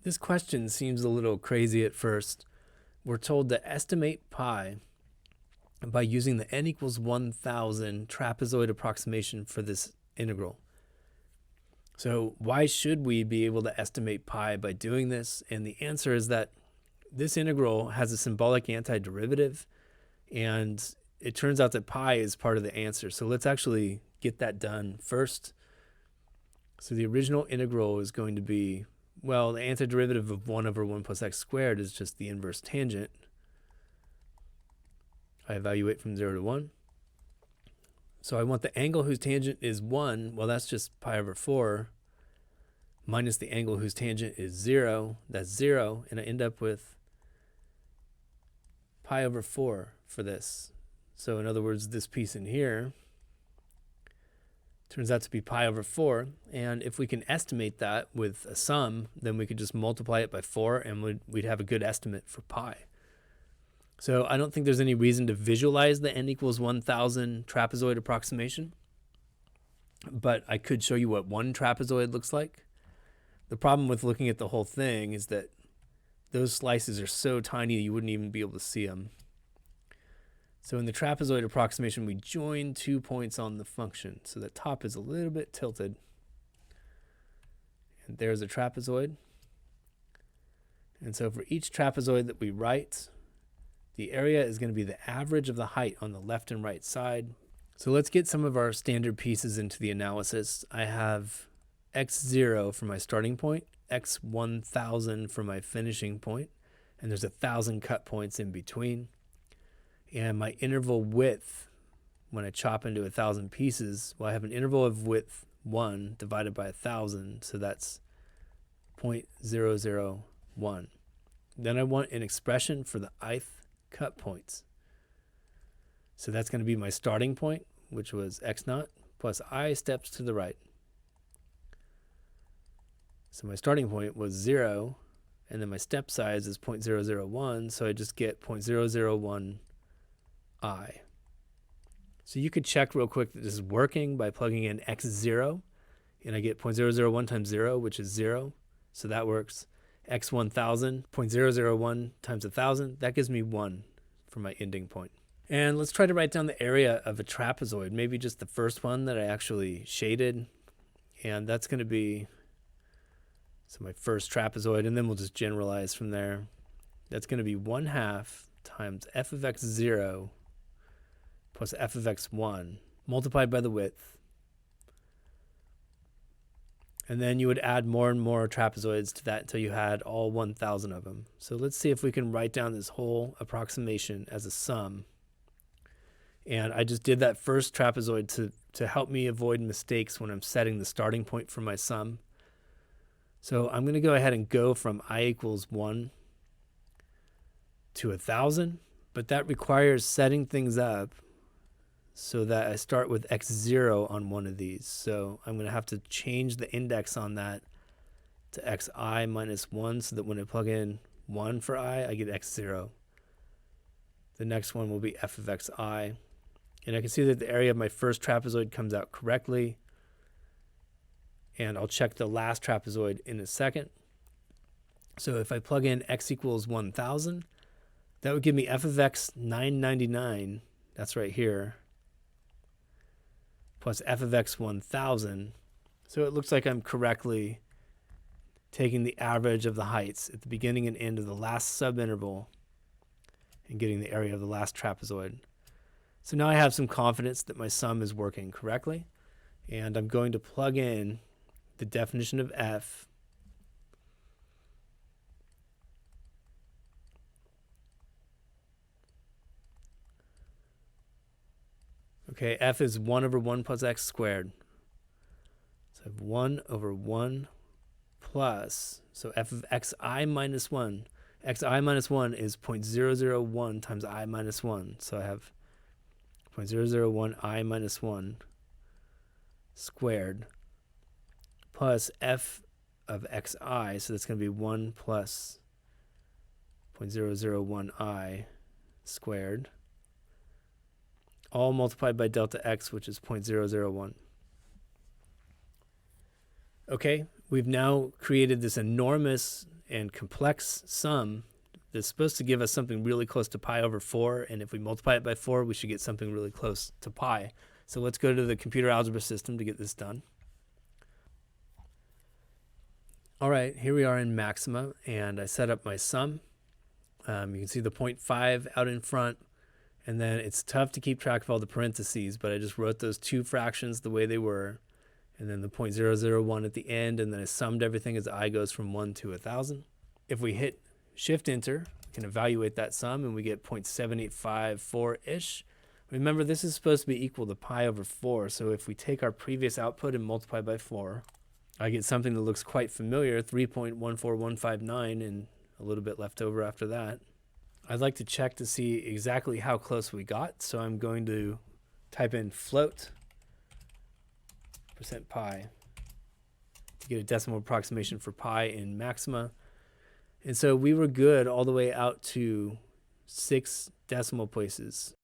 This question seems a little crazy at first. We're told to estimate pi by using the n equals 1,000 trapezoid approximation for this integral. So why should we be able to estimate pi by doing this? And the answer is that this integral has a symbolic antiderivative, and it turns out that pi is part of the answer. So let's actually get that done first. So the original integral is going to be, well, the antiderivative of 1 over 1 plus x squared is just the inverse tangent. I evaluate from 0 to 1. So I want the angle whose tangent is 1. Well, that's just pi over 4 minus the angle whose tangent is 0. That's 0. And I end up with pi over 4 for this. So in other words, this piece in here turns out to be pi over 4. And if we can estimate that with a sum, then we could just multiply it by 4 and we'd have a good estimate for pi. So I don't think there's any reason to visualize the n equals 1,000 trapezoid approximation, but I could show you what one trapezoid looks like. The problem with looking at the whole thing is that those slices are so tiny you wouldn't even be able to see them. So in the trapezoid approximation, we join 2 points on the function. So the top is a little bit tilted. And there's a trapezoid. And so for each trapezoid that we write, the area is going to be the average of the height on the left and right side. So let's get some of our standard pieces into the analysis. I have x0 for my starting point, x1000 for my finishing point, and there's 1,000 cut points in between. And my interval width, when I chop into 1,000 pieces, well, I have an interval of width 1 divided by 1,000, so that's 0.001. Then I want an expression for the ith cut points. So that's going to be my starting point, which was x0 plus I steps to the right. So my starting point was 0, and then my step size is 0.001, so I just get 0.001 I. So you could check real quick that this is working by plugging in x0, and I get 0.001 times 0, which is 0, so that works. x1000, 0.001 times 1,000, that gives me 1 for my ending point. And let's try to write down the area of a trapezoid, maybe just the first one that I actually shaded, and that's going to be, so my first trapezoid, and then we'll just generalize from there. That's going to be 1/2 times f of x0 plus f of x1 multiplied by the width. And then you would add more and more trapezoids to that until you had all 1,000 of them. So let's see if we can write down this whole approximation as a sum. And I just did that first trapezoid to help me avoid mistakes when I'm setting the starting point for my sum. So I'm going to go ahead and go from I equals 1 to 1,000, but that requires setting things up so that I start with x0 on one of these. So I'm going to have to change the index on that to xi minus 1 so that when I plug in 1 for I get x0. The next one will be f of xi. And I can see that the area of my first trapezoid comes out correctly. And I'll check the last trapezoid in a second. So if I plug in x equals 1,000, that would give me f of x 999, that's right here, plus f of x 1,000. So it looks like I'm correctly taking the average of the heights at the beginning and end of the last subinterval and getting the area of the last trapezoid. So now I have some confidence that my sum is working correctly, and I'm going to plug in the definition of f Okay, f is 1 over 1 plus x squared. So I have 1 over 1 plus, so f of xi minus 1. Xi minus 1 is 0.001 times I minus 1. So I have 0.001 I minus 1 squared plus f of xi, so that's going to be 1 plus 0.001 I squared, all multiplied by delta x, which is 0.001. Okay, we've now created this enormous and complex sum that's supposed to give us something really close to pi over 4, and if we multiply it by 4, we should get something really close to pi. So let's go to the computer algebra system to get this done. All right, here we are in Maxima, and I set up my sum. You can see the 0.5 out in front, and then it's tough to keep track of all the parentheses, but I just wrote those two fractions the way they were, and then the 0.001 at the end, and then I summed everything as I goes from 1 to 1,000. If we hit Shift Enter, we can evaluate that sum, and we get 0.7854-ish. Remember, this is supposed to be equal to pi over 4, so if we take our previous output and multiply by 4, I get something that looks quite familiar, 3.14159, and a little bit left over after that. I'd like to check to see exactly how close we got, so I'm going to type in float %pi to get a decimal approximation for pi in Maxima. And so we were good all the way out to 6 decimal places.